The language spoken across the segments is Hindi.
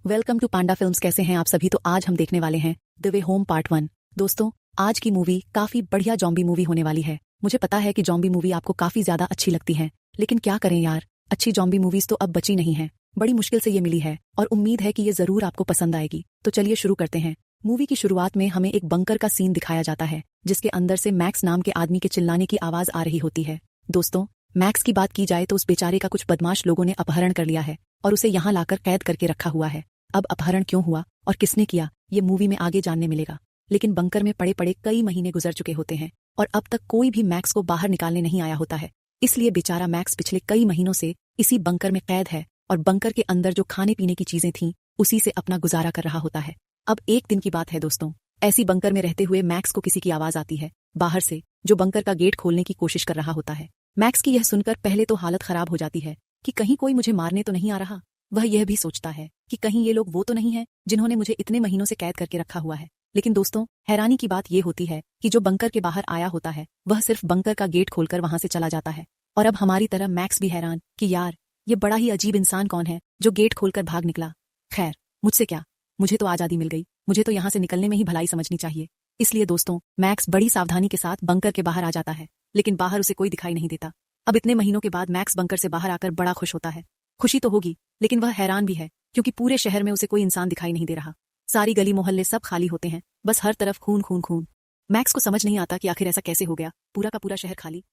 Welcome to Panda films. कैसे हैं आप सभी? तो आज हम देखने वाले हैं द वे होम पार्ट 1। दोस्तों, आज की मूवी काफी बढ़िया जॉम्बी मूवी होने वाली है। मुझे पता है कि जॉम्बी मूवी आपको काफी ज्यादा अच्छी लगती है, लेकिन क्या करें यार, अच्छी जॉम्बी मूवीज तो अब बची नहीं है। बड़ी मुश्किल से ये मिली है और उम्मीद है कि ये जरूर आपको पसंद आएगी। तो चलिए शुरू करते हैं। मूवी की शुरुआत में हमें एक बंकर का सीन दिखाया जाता है, जिसके अंदर से मैक्स नाम के आदमी के चिल्लाने की आवाज आ रही होती है। दोस्तों, मैक्स की बात की जाए तो उस बेचारे का कुछ बदमाश लोगों ने अपहरण कर लिया है और उसे यहाँ लाकर कैद करके रखा हुआ है। अब अपहरण क्यों हुआ और किसने किया, ये मूवी में आगे जानने मिलेगा। लेकिन बंकर में पड़े पड़े कई महीने गुजर चुके होते हैं और अब तक कोई भी मैक्स को बाहर निकालने नहीं आया होता है। इसलिए बेचारा मैक्स पिछले कई महीनों से इसी बंकर में कैद है और बंकर के अंदर जो खाने पीने की चीजें थीं, उसी से अपना गुजारा कर रहा होता है। अब एक दिन की बात है दोस्तों, ऐसी बंकर में रहते हुए मैक्स को किसी की आवाज आती है बाहर से, जो बंकर का गेट खोलने की कोशिश कर रहा होता है। मैक्स की यह सुनकर पहले तो हालत खराब हो जाती है कि कहीं कोई मुझे मारने तो नहीं आ रहा। वह यह भी सोचता है कि कहीं ये लोग वो तो नहीं है जिन्होंने मुझे इतने महीनों से कैद करके रखा हुआ है। लेकिन दोस्तों, हैरानी की बात यह होती है कि जो बंकर के बाहर आया होता है वह सिर्फ बंकर का गेट खोलकर वहां से चला जाता है। और अब हमारी तरह मैक्स भी हैरान कि यार, ये बड़ा ही अजीब इंसान कौन है जो गेट खोलकर भाग निकला। खैर, मुझसे क्या, मुझे तो आजादी मिल गई, मुझे तो यहाँ से निकलने में ही भलाई समझनी चाहिए। इसलिए दोस्तों, मैक्स बड़ी सावधानी के साथ बंकर के बाहर आ जाता है, लेकिन बाहर उसे कोई दिखाई नहीं देता। अब इतने महीनों के बाद मैक्स बंकर से बाहर आकर बड़ा खुश होता है। खुशी तो होगी, लेकिन वह हैरान भी है क्योंकि पूरे शहर में उसे कोई इंसान दिखाई नहीं दे रहा। सारी गली मोहल्ले सब खाली होते हैं, बस हर तरफ खून खून खून। मैक्स को समझ नहीं आता कि आखिर ऐसा कैसे हो गया, पूरा का पूरा शहर खाली।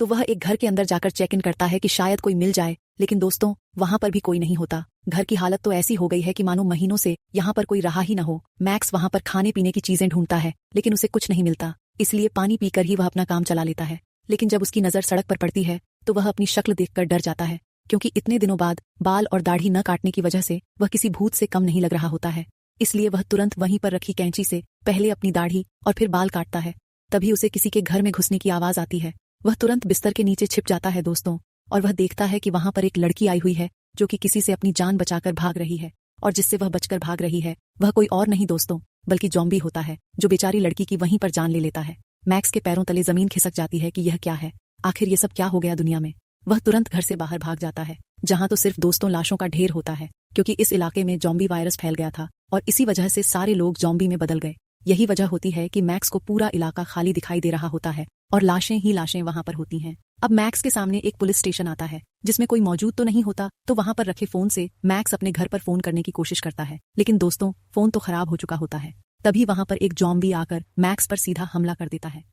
तो वह एक घर के अंदर जाकर चेक इन करता है कि शायद कोई मिल जाए, लेकिन दोस्तों, वहां पर भी कोई नहीं होता। घर की हालत तो ऐसी हो गई है कि मानो महीनों से यहाँ पर कोई रहा ही न हो। मैक्स वहां पर खाने पीने की चीजें ढूंढता है, लेकिन उसे कुछ नहीं मिलता, इसलिए पानी पीकर ही वह अपना काम चला लेता है। लेकिन जब उसकी नजर सड़क पर पड़ती है तो वह अपनी शक्ल देखकर डर जाता है, क्योंकि इतने दिनों बाद बाल और दाढ़ी न काटने की वजह से वह किसी भूत से कम नहीं लग रहा होता है। इसलिए वह तुरंत वहीं पर रखी कैंची से पहले अपनी दाढ़ी और फिर बाल काटता है। तभी उसे किसी के घर में घुसने की आवाज आती है। वह तुरंत बिस्तर के नीचे छिप जाता है दोस्तों, और वह देखता है कि वहां पर एक लड़की आई हुई है जो कि किसी से अपनी जान बचाकर भाग रही है। और जिससे वह बचकर भाग रही है वह कोई और नहीं दोस्तों, बल्कि जॉम्बी होता है, जो बेचारी लड़की की वहीं पर जान ले लेता है। मैक्स के पैरों तले जमीन खिसक जाती है कि यह क्या है, आखिर ये सब क्या हो गया दुनिया में। वह तुरंत घर से बाहर भाग जाता है, जहां तो सिर्फ दोस्तों लाशों का ढेर होता है, क्योंकि इस इलाके में जॉम्बी वायरस फैल गया था और इसी वजह से सारे लोग जॉम्बी में बदल गए। यही वजह होती है कि मैक्स को पूरा इलाका खाली दिखाई दे रहा होता है और लाशें ही लाशें वहां पर होती हैं। अब मैक्स के सामने एक पुलिस स्टेशन आता है, जिसमें कोई मौजूद तो नहीं होता, तो वहां पर रखे फोन से मैक्स अपने घर पर फोन करने की कोशिश करता है, लेकिन दोस्तों, फोन तो खराब हो चुका होता है। तभी वहां पर एक जॉम्बी आकर मैक्स पर सीधा हमला कर देता है।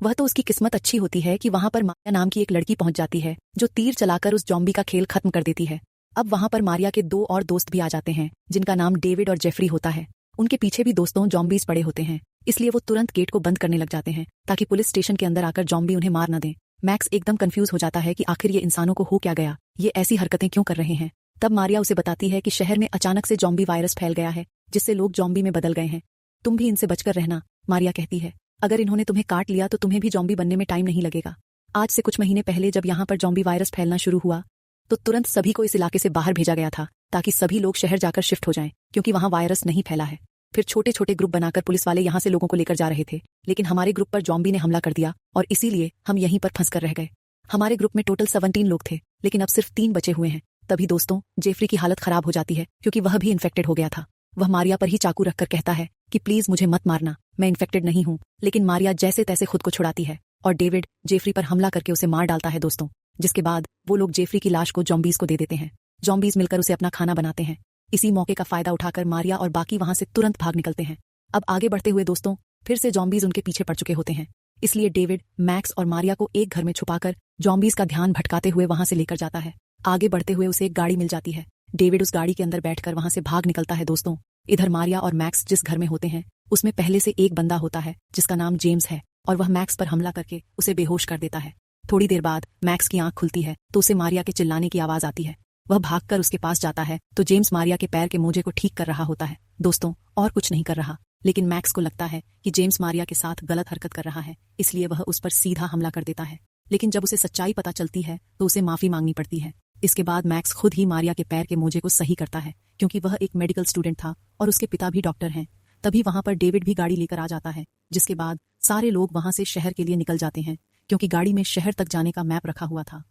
वह तो उसकी किस्मत अच्छी होती है कि वहां पर मारिया नाम की एक लड़की पहुंच जाती है, जो तीर चलाकर उस जॉम्बी का खेल खत्म कर देती है। अब वहां पर मारिया के दो और दोस्त भी आ जाते हैं, जिनका नाम डेविड और जेफरी होता है। उनके पीछे भी दोस्तों जॉम्बीज पड़े होते हैं, इसलिए वो तुरंत गेट को बंद करने लग जाते हैं ताकि पुलिस स्टेशन के अंदर आकर जॉम्बी उन्हें मार न दें। मैक्स एकदम कंफ्यूज हो जाता है कि आखिर ये इंसानों को हो क्या गया, ये ऐसी हरकतें क्यों कर रहे हैं। तब मारिया उसे बताती है कि शहर में अचानक से जॉम्बी वायरस फैल गया है, जिससे लोग जॉम्बी में बदल गए हैं। तुम भी इनसे बचकर रहना, मारिया कहती है। अगर इन्होंने तुम्हें काट लिया तो तुम्हें भी जॉम्बी बनने में टाइम नहीं लगेगा। आज से कुछ महीने पहले जब यहाँ पर जॉम्बी वायरस फैलना शुरू हुआ तो तुरंत सभी को इस इलाके से बाहर भेजा गया था, ताकि सभी लोग शहर जाकर शिफ्ट हो जाएं, क्योंकि वहाँ वायरस नहीं फैला है। फिर छोटे छोटे ग्रुप बनाकर पुलिस वाले यहाँ से लोगों को लेकर जा रहे थे, लेकिन हमारे ग्रुप पर जॉम्बी ने हमला कर दिया और इसीलिए हम यहीं पर फंस कर रह गए। हमारे ग्रुप में टोटल 17 लोग थे, लेकिन अब सिर्फ 3 बचे हुए हैं। तभी दोस्तों, जेफरी की हालत खराब हो जाती है, क्योंकि वह भी इन्फेक्टेड हो गया था। वह मारिया पर ही चाकू रखकर कहता है कि प्लीज मुझे मत मारना, मैं इन्फेक्टेड नहीं हूँ। लेकिन मारिया जैसे तैसे खुद को छुड़ाती है और डेविड जेफरी पर हमला करके उसे मार डालता है दोस्तों, जिसके बाद वो लोग जेफरी की लाश को जॉम्बीज को दे देते हैं। जॉम्बीज मिलकर उसे अपना खाना बनाते हैं। इसी मौके का फायदा उठाकर मारिया और बाकी वहां से तुरंत भाग निकलते हैं। अब आगे बढ़ते हुए दोस्तों, फिर से जॉम्बीज उनके पीछे पड़ चुके होते हैं, इसलिए डेविड मैक्स और मारिया को एक घर में छुपाकर जॉम्बीज का ध्यान भटकाते हुए वहां से लेकर जाता है। आगे बढ़ते हुए उसे एक गाड़ी मिल जाती है। डेविड उस गाड़ी के अंदर बैठकर वहां से भाग निकलता है दोस्तों। इधर मारिया और मैक्स जिस घर में होते हैं उसमें पहले से एक बंदा होता है जिसका नाम जेम्स है, और वह मैक्स पर हमला करके उसे बेहोश कर देता है। थोड़ी देर बाद मैक्स की आंख खुलती है तो उसे मारिया के चिल्लाने की आवाज आती है। वह भागकर उसके पास जाता है तो जेम्स मारिया के पैर के मोजे को ठीक कर रहा होता है दोस्तों, और कुछ नहीं कर रहा। लेकिन मैक्स को लगता है कि जेम्स मारिया के साथ गलत हरकत कर रहा है, इसलिए वह उस पर सीधा हमला कर देता है। लेकिन जब उसे सच्चाई पता चलती है तो उसे माफी मांगनी पड़ती है। इसके बाद मैक्स खुद ही मारिया के पैर के मोजे को सही करता है, क्योंकि वह एक मेडिकल स्टूडेंट था और उसके पिता भी डॉक्टर हैं। तभी वहां पर डेविड भी गाड़ी लेकर आ जाता है, जिसके बाद सारे लोग वहां से शहर के लिए निकल जाते हैं, क्योंकि गाड़ी में शहर तक जाने का मैप रखा हुआ था।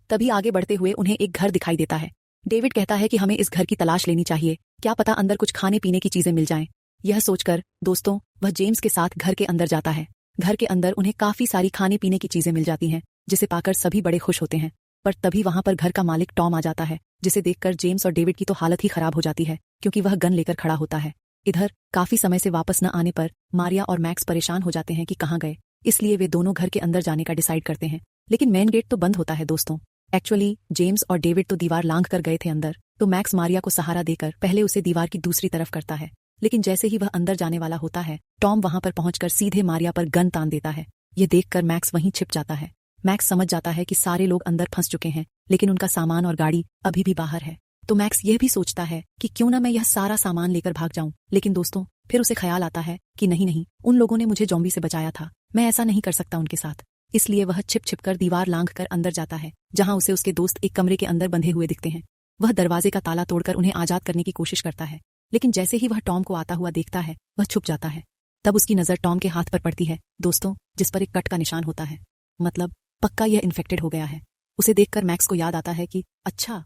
तभी आगे बढ़ते हुए उन्हें एक घर दिखाई देता है। डेविड कहता है कि हमें इस घर की तलाश लेनी चाहिए, क्या पता अंदर कुछ खाने पीने की चीजें मिल जाएं। यह सोचकर दोस्तों वह जेम्स के साथ घर के अंदर जाता है। घर के अंदर उन्हें काफी सारी खाने पीने की चीजें मिल जाती हैं, जिसे पाकर सभी बड़े खुश होते हैं। पर तभी वहां पर घर का मालिक टॉम आ जाता है, जिसे देखकर जेम्स और डेविड की तो हालत ही खराब हो जाती है, क्योंकि वह गन लेकर खड़ा होता है। इधर काफी समय से वापस न आने पर मारिया और मैक्स परेशान हो जाते हैं कि कहाँ गए, इसलिए वे दोनों घर के अंदर जाने का डिसाइड करते हैं। लेकिन मेन गेट तो बंद होता है दोस्तों। एक्चुअली जेम्स और डेविड तो दीवार लांघ कर गए थे अंदर, तो मैक्स मारिया को सहारा देकर पहले उसे दीवार की दूसरी तरफ करता है। लेकिन जैसे ही वह अंदर जाने वाला होता है, टॉम वहां पर पहुंचकर सीधे मारिया पर गन तान देता है। ये देखकर मैक्स वहीं छिप जाता है। मैक्स समझ जाता है कि सारे लोग अंदर फंस चुके हैं, लेकिन उनका सामान और गाड़ी अभी भी बाहर है। तो मैक्स यह भी सोचता है कि क्यों ना मैं यह सारा सामान लेकर भाग जाऊं। लेकिन दोस्तों फिर उसे ख्याल आता है कि नहीं, उन लोगों ने मुझे ज़ॉम्बी से बचाया था, मैं ऐसा नहीं कर सकता उनके साथ। इसलिए वह छिप छिप कर दीवार लांघ कर अंदर जाता है, जहां उसे उसके दोस्त एक कमरे के अंदर बंधे हुए दिखते हैं। वह दरवाजे का ताला तोड़कर उन्हें आजाद करने की कोशिश करता है, लेकिन जैसे ही वह टॉम को आता हुआ देखता है, वह छुप जाता है। तब उसकी नजर टॉम के हाथ पर पड़ती है दोस्तों, जिस पर एक कट का निशान होता है। मतलब पक्का यह इन्फेक्टेड हो गया है। उसे देखकर मैक्स को याद आता है कि अच्छा,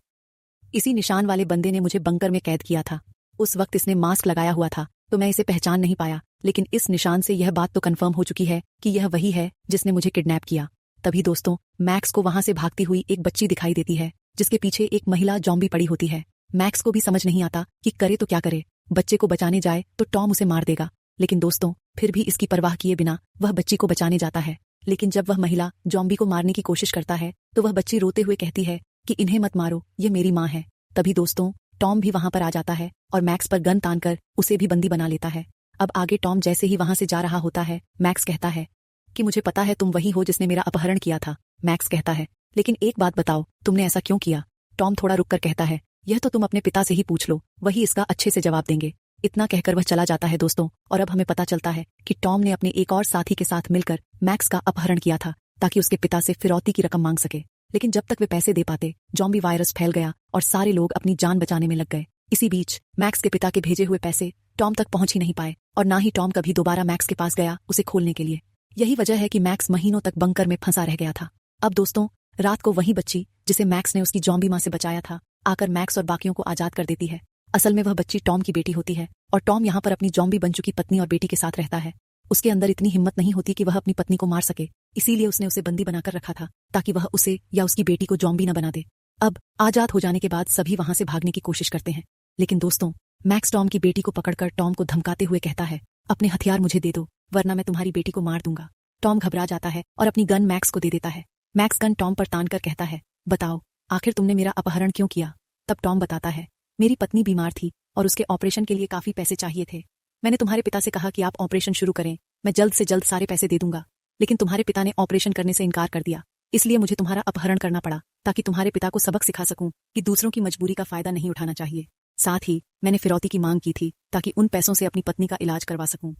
इसी निशान वाले बंदे ने मुझे बंकर में कैद किया था। उस वक्त इसने मास्क लगाया हुआ था, तो मैं इसे पहचान नहीं पाया, लेकिन इस निशान से यह बात तो कंफर्म हो चुकी है कि यह वही है जिसने मुझे किडनैप किया। तभी दोस्तों मैक्स को वहां से भागती हुई एक बच्ची दिखाई देती है, जिसके पीछे एक महिला ज़ॉम्बी पड़ी होती है। मैक्स को भी समझ नहीं आता कि करे तो क्या करे। बच्चे को बचाने जाए तो टॉम उसे मार देगा, लेकिन दोस्तों फिर भी इसकी परवाह किए बिना वह बच्ची को बचाने जाता है। लेकिन जब वह महिला ज़ॉम्बी को मारने की कोशिश करता है, तो वह बच्ची रोते हुए कहती है कि इन्हें मत मारो, ये मेरी माँ है। तभी दोस्तों टॉम भी वहां पर आ जाता है और मैक्स पर गन तानकर उसे भी बंदी बना लेता है। अब आगे टॉम जैसे ही वहां से जा रहा होता है, मैक्स कहता है कि मुझे पता है तुम वही हो जिसने मेरा अपहरण किया था। मैक्स कहता है लेकिन एक बात बताओ, तुमने ऐसा क्यों किया? टॉम थोड़ा रुक कर कहता है यह तो तुम अपने पिता से ही पूछ लो, वही इसका अच्छे से जवाब देंगे। इतना कहकर वह चला जाता है दोस्तों। और अब हमें पता चलता है कि टॉम ने अपने एक और साथी के साथ मिलकर मैक्स का अपहरण किया था, ताकि उसके पिता से फिरौती की रकम मांग सके। लेकिन जब तक वे पैसे दे पाते, ज़ॉम्बी वायरस फैल गया और सारे लोग अपनी जान बचाने में लग गए। इसी बीच मैक्स के पिता के भेजे हुए पैसे टॉम तक पहुंच ही नहीं पाए, और ना ही टॉम कभी दोबारा मैक्स के पास गया उसे खोलने के लिए। यही वजह है कि मैक्स महीनों तक बंकर में फंसा रह गया था। अब दोस्तों रात को वही बच्ची जिसे मैक्स ने उसकी ज़ॉम्बी माँ से बचाया था, आकर मैक्स और बाकियों को आजाद कर देती है। असल में वह बच्ची टॉम की बेटी होती है, और टॉम यहाँ पर अपनी ज़ॉम्बी बन चुकी पत्नी और बेटी के साथ रहता है। उसके अंदर इतनी हिम्मत नहीं होती कि वह अपनी पत्नी को मार सके, इसीलिए उसने उसे बंदी बनाकर रखा था, ताकि वह उसे या उसकी बेटी को ज़ॉम्बी न बना दे। अब आजाद हो जाने के बाद सभी वहां से भागने की कोशिश करते हैं, लेकिन दोस्तों मैक्स टॉम की बेटी को पकड़कर टॉम को धमकाते हुए कहता है अपने हथियार मुझे दे दो, वरना मैं तुम्हारी बेटी को मार दूंगा। टॉम घबरा जाता है और अपनी गन मैक्स को दे देता है। मैक्स गन टॉम पर तान कर कहता है बताओ आखिर तुमने मेरा अपहरण क्यों किया? तब टॉम बताता है मेरी पत्नी बीमार थी और उसके ऑपरेशन के लिए काफी पैसे चाहिए थे। मैंने तुम्हारे पिता से कहा कि आप ऑपरेशन शुरू करें, मैं जल्द से जल्द सारे पैसे दे दूंगा, लेकिन तुम्हारे पिता ने ऑपरेशन करने से इनकार कर दिया। इसलिए मुझे तुम्हारा अपहरण करना पड़ा, ताकि तुम्हारे पिता को सबक सिखा सकूं कि दूसरों की मजबूरी का फायदा नहीं उठाना चाहिए। साथ ही मैंने फिरौती की मांग की थी, ताकि उन पैसों से अपनी पत्नी का इलाज करवा सकूं।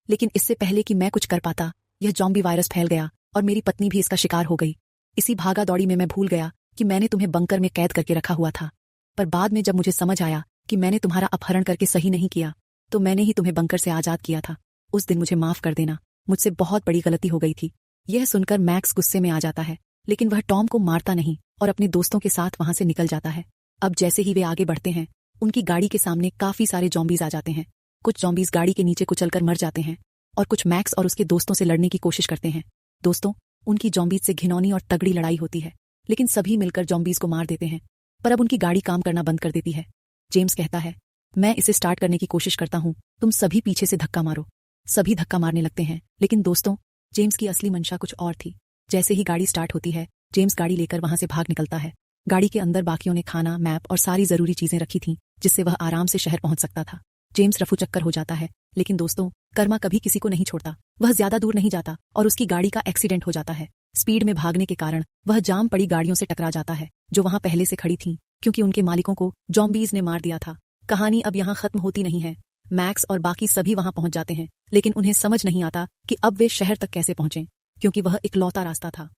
लेकिन इससे पहले कि मैं कुछ कर पाता, यह ज़ॉम्बी वायरस फैल गया और मेरी पत्नी भी इसका शिकार हो गई। इसी भागा दौड़ी में मैं भूल गया कि मैंने तुम्हें बंकर में कैद करके रखा हुआ था। पर बाद में जब मुझे समझ आया कि मैंने तुम्हारा अपहरण करके सही नहीं किया, तो मैंने ही तुम्हें बंकर से आजाद किया था। उस दिन मुझे माफ कर देना, मुझसे बहुत बड़ी गलती हो गई थी। यह सुनकर मैक्स गुस्से में आ जाता है, लेकिन वह टॉम को मारता नहीं और अपने दोस्तों के साथ वहां से निकल जाता है। अब जैसे ही वे आगे बढ़ते हैं, उनकी गाड़ी के सामने काफी सारे ज़ॉम्बीज आ जाते हैं। कुछ ज़ॉम्बीज गाड़ी के नीचे कुचलकर मर जाते हैं, और कुछ मैक्स और उसके दोस्तों से लड़ने की कोशिश करते हैं। दोस्तों उनकी ज़ॉम्बीज से घिनौनी और तगड़ी लड़ाई होती है, लेकिन सभी मिलकर ज़ॉम्बीज को मार देते हैं। पर अब उनकी गाड़ी काम करना बंद कर देती है। जेम्स कहता है मैं इसे स्टार्ट करने की कोशिश करता हूँ, तुम सभी पीछे से धक्का मारो। सभी धक्का मारने लगते हैं, लेकिन दोस्तों जेम्स की असली मंशा कुछ और थी। जैसे ही गाड़ी स्टार्ट होती है, जेम्स गाड़ी लेकर वहां से भाग निकलता है। गाड़ी के अंदर बाकियों ने खाना, मैप और सारी जरूरी चीजें रखी थीं, जिससे वह आराम से शहर पहुंच सकता था। जेम्स रफू चक्कर हो जाता है, लेकिन दोस्तों कर्मा कभी किसी को नहीं छोड़ता। वह ज्यादा दूर नहीं जाता और उसकी गाड़ी का एक्सीडेंट हो जाता है। स्पीड में भागने के कारण वह जाम पड़ी गाड़ियों से टकरा जाता है, जो वहां पहले से खड़ी थीं, क्योंकि उनके मालिकों को ज़ॉम्बीज ने मार दिया था। कहानी अब यहाँ खत्म होती नहीं है। मैक्स और बाकी सभी वहां पहुंच जाते हैं, लेकिन उन्हें समझ नहीं आता कि अब वे शहर तक कैसे पहुंचें, क्योंकि वह इकलौता रास्ता था।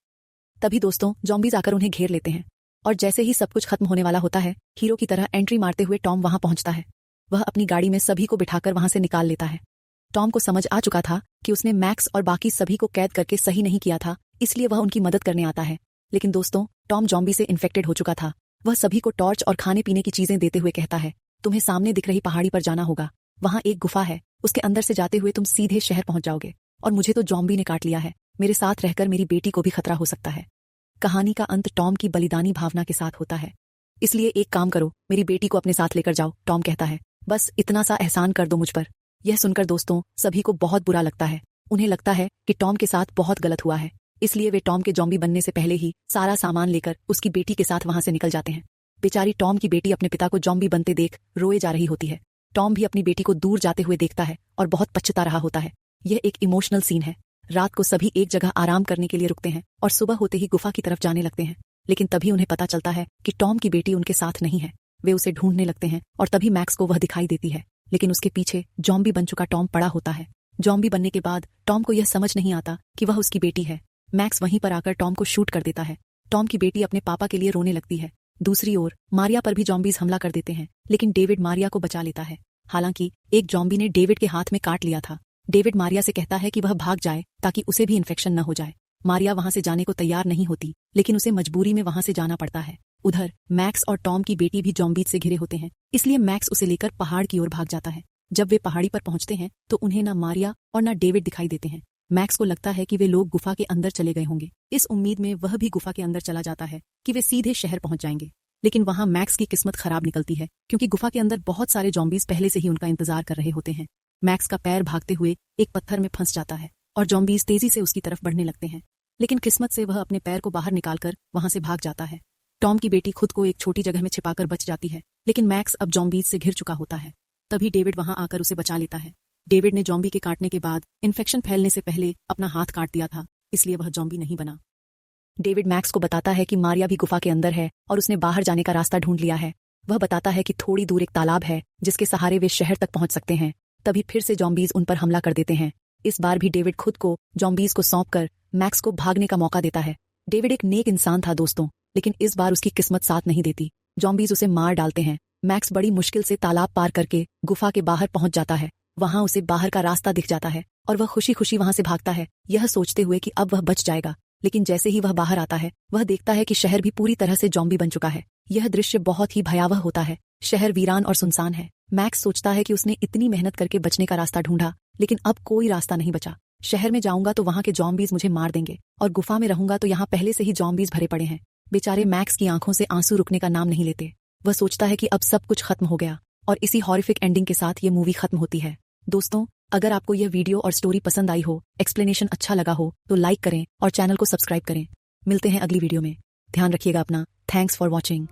तभी दोस्तों ज़ॉम्बीज आकर उन्हें घेर लेते हैं, और जैसे ही सब कुछ खत्म होने वाला होता है, हीरो की तरह एंट्री मारते हुए टॉम वहां पहुंचता है। वह अपनी गाड़ी में सभी को बिठाकर वहां से निकाल लेता है। टॉम को समझ आ चुका था कि उसने मैक्स और बाकी सभी को कैद करके सही नहीं किया था, इसलिए वह उनकी मदद करने आता है। लेकिन दोस्तों टॉम ज़ॉम्बी से इन्फेक्टेड हो चुका था। वह सभी को टॉर्च और खाने पीने की चीजें देते हुए कहता है तुम्हें सामने दिख रही पहाड़ी पर जाना होगा। वहां एक गुफा है, उसके अंदर से जाते हुए तुम सीधे शहर पहुंच जाओगे। और मुझे तो जॉम्बी ने काट लिया है, मेरे साथ रहकर मेरी बेटी को भी खतरा हो सकता है। कहानी का अंत टॉम की बलिदानी भावना के साथ होता है। इसलिए एक काम करो, मेरी बेटी को अपने साथ लेकर जाओ, टॉम कहता है। बस इतना सा एहसान कर दो मुझ पर। यह सुनकर दोस्तों सभी को बहुत बुरा लगता है। उन्हें लगता है कि टॉम के साथ बहुत गलत हुआ है, इसलिए वे टॉम के जॉम्बी बनने से पहले ही सारा सामान लेकर उसकी बेटी के साथ वहां से निकल जाते हैं। बेचारी टॉम की बेटी अपने पिता को जॉम्बी बनते देख रोए जा रही होती है। टॉम भी अपनी बेटी को दूर जाते हुए देखता है और बहुत पछता रहा होता है। यह एक इमोशनल सीन है। रात को सभी एक जगह आराम करने के लिए रुकते हैं और सुबह होते ही गुफा की तरफ जाने लगते हैं। लेकिन तभी उन्हें पता चलता है कि टॉम की बेटी उनके साथ नहीं है। वे उसे ढूंढने लगते हैं और तभी मैक्स को वह दिखाई देती है, लेकिन उसके पीछे जॉम्बी बन चुका टॉम पड़ा होता है। जॉम्बी बनने के बाद टॉम को यह समझ नहीं आता कि वह उसकी बेटी है। मैक्स वहीं पर आकर टॉम को शूट कर देता है। टॉम की बेटी अपने पापा के लिए रोने लगती है। दूसरी ओर मारिया पर भी जॉम्बीज हमला कर देते हैं, लेकिन डेविड मारिया को बचा लेता है। हालांकि एक जॉम्बी ने डेविड के हाथ में काट लिया था। डेविड मारिया से कहता है कि वह भाग जाए ताकि उसे भी इन्फेक्शन न हो जाए। मारिया वहां से जाने को तैयार नहीं होती, लेकिन उसे मजबूरी में वहां से जाना पड़ता है। उधर मैक्स और टॉम की बेटी भी जॉम्बीज से घिरे होते हैं, इसलिए मैक्स उसे लेकर पहाड़ की ओर भाग जाता है। जब वे पहाड़ी पर पहुंचते हैं तो उन्हें ना मारिया और ना डेविड दिखाई देते हैं। मैक्स को लगता है कि वे लोग गुफा के अंदर चले गए होंगे। इस उम्मीद में वह भी गुफा के अंदर चला जाता है कि वे सीधे शहर पहुंच जाएंगे। लेकिन वहां मैक्स की किस्मत खराब निकलती है, क्योंकि गुफा के अंदर बहुत सारे जॉम्बीज पहले से ही उनका इंतजार कर रहे होते हैं। मैक्स का पैर भागते हुए एक पत्थर में फंस जाता है और जॉम्बीज तेजी से उसकी तरफ बढ़ने लगते हैं। लेकिन किस्मत से वह अपने पैर को बाहर निकालकर वहां से भाग जाता है। टॉम की बेटी खुद को एक छोटी जगह में छिपाकर बच जाती है, लेकिन मैक्स अब जॉम्बीज से घिर चुका होता है। तभी डेविड वहां आकर उसे बचा लेता है। डेविड ने जॉम्बी के काटने के बाद इन्फेक्शन फैलने से पहले अपना हाथ काट दिया था, इसलिए वह जॉम्बी नहीं बना। डेविड मैक्स को बताता है कि मारिया भी गुफा के अंदर है और उसने बाहर जाने का रास्ता ढूंढ लिया है। वह बताता है कि थोड़ी दूर एक तालाब है जिसके सहारे वे शहर तक पहुंच सकते हैं। तभी फिर से जॉम्बीज उन पर हमला कर देते हैं। इस बार भी डेविड खुद को जॉम्बीज को सौंपकर मैक्स को भागने का मौका देता है। डेविड एक नेक इंसान था दोस्तों, लेकिन इस बार उसकी किस्मत साथ नहीं देती। जॉम्बीज उसे मार डालते हैं। मैक्स बड़ी मुश्किल से तालाब पार करके गुफा के बाहर पहुंच जाता है। वहां उसे बाहर का रास्ता दिख जाता है और वह खुशी खुशी वहां से भागता है, यह सोचते हुए कि अब वह बच जाएगा। लेकिन जैसे ही वह बाहर आता है, वह देखता है कि शहर भी पूरी तरह से जॉम्बी बन चुका है। यह दृश्य बहुत ही भयावह होता है। शहर वीरान और सुनसान है। मैक्स सोचता है कि उसने इतनी मेहनत करके बचने का रास्ता ढूंढा, लेकिन अब कोई रास्ता नहीं बचा। शहर में जाऊंगा तो वहां के जॉम्बीज मुझे मार देंगे, और गुफा में रहूंगा तो यहाँ पहले से ही जॉम्बीज भरे पड़े हैं। बेचारे मैक्स की आंखों से आंसू रुकने का नाम नहीं लेते। वह सोचता है कि अब सब कुछ खत्म हो गया, और इसी हॉरिफिक एंडिंग के साथ ये मूवी खत्म होती है। दोस्तों, अगर आपको यह वीडियो और स्टोरी पसंद आई हो, एक्सप्लेनेशन अच्छा लगा हो, तो लाइक करें और चैनल को सब्सक्राइब करें। मिलते हैं अगली वीडियो में। ध्यान रखिएगा अपना। Thanks for watching.